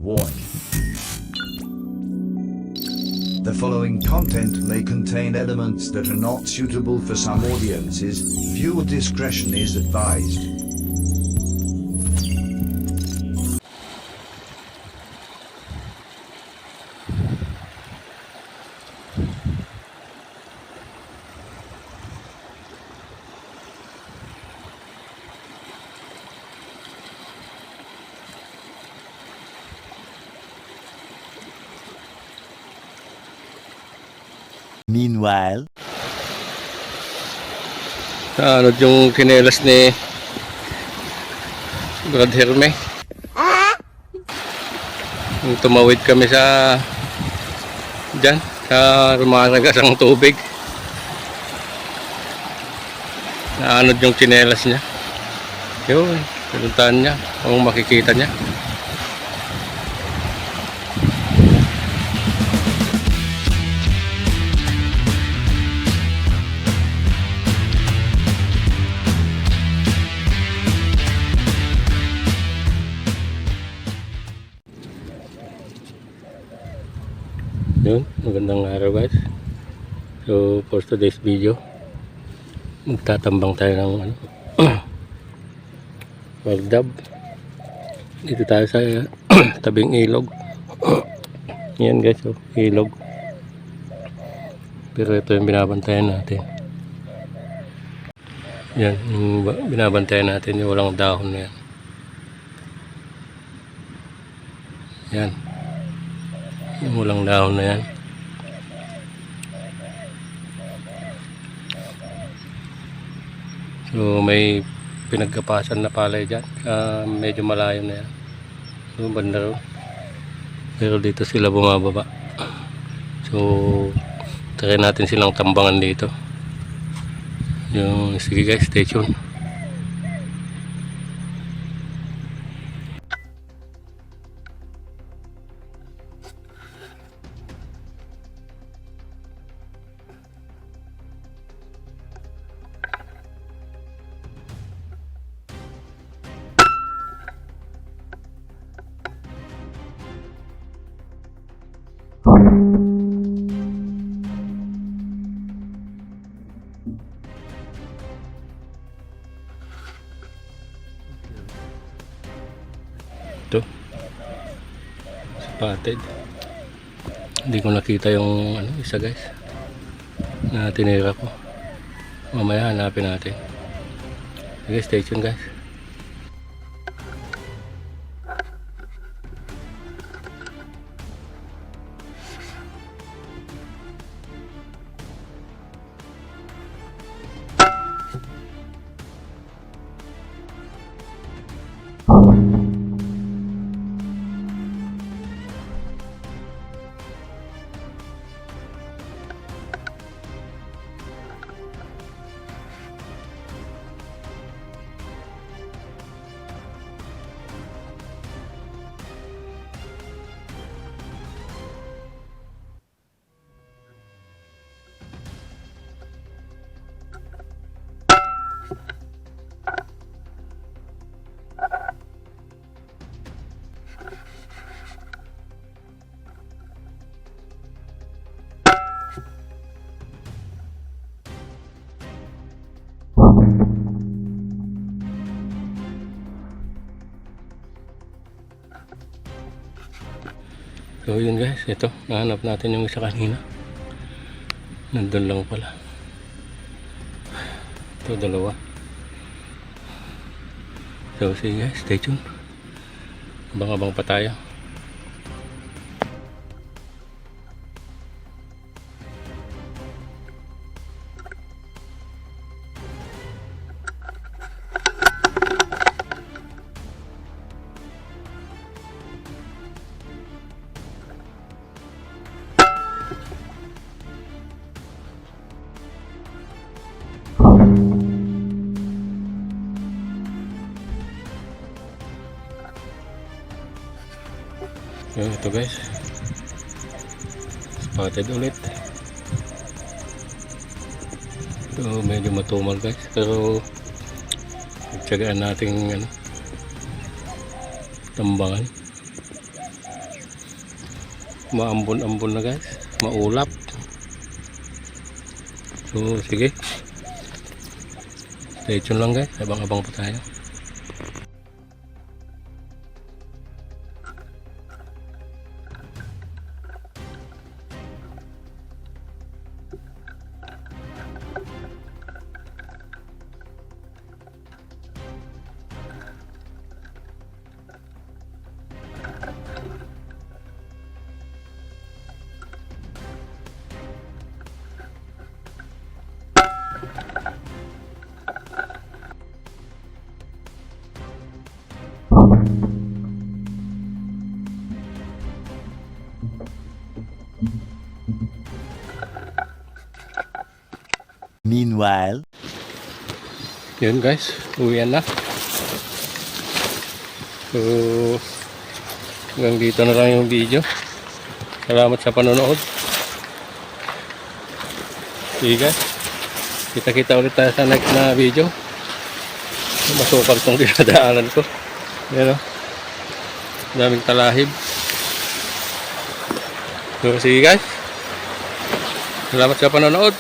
Warning. The following content may contain elements that are not suitable for some audiences. Viewer discretion is advised. Meanwhile, Ano yung kinelas ni Brad Herme? Yung tumawid kami sa dyan, sa rumaragas ang tubig. Naanod yung kinelas niya. Yun, pinuntahan niya kung makikita niya. Yun, magandang araw guys. So for today's video, magtatambang tayo ng wild dab. Dito tayo sa tabing ilog. Yan guys, oh, ilog. Pero ito yung binabantayan natin. Yan, yung binabantayan natin yung walang dahon na yan. Yan. Yung walang dahon na yan. So may pinagkapasan na palay dyan. Medyo malayo na yan. So banda ron. Pero dito sila bumababa. So try natin silang tambangan dito. Yung, sige guys, stay tuned. Ito spotted. Hindi ko nakita yung isa guys na tinira ko. Mamaya hanapin natin. Sige, stay tuned guys. So yun guys, ito, nahanap natin yung isa kanina. Nandun lang pala. Ito, dalawa. So sige guys, stay tuned. Abang-abang pa tayo. Yun, ito guys, spotted ulit. Ito medyo matumal guys, pero tsagaan natin tambangan. maambon-ambon na guys, maulap. So sige, stay tune lang guys, abang-abang pa tayo. Meanwhile, Yun guys, uwian na. So hanggang dito na lang yung video. Salamat sa panonood. Sige guys, kita-kita ulit tayo sa next na video. Masukal tong dinadaanan ko. Yan o, daming talahib. So sige guys, salamat sa panonood.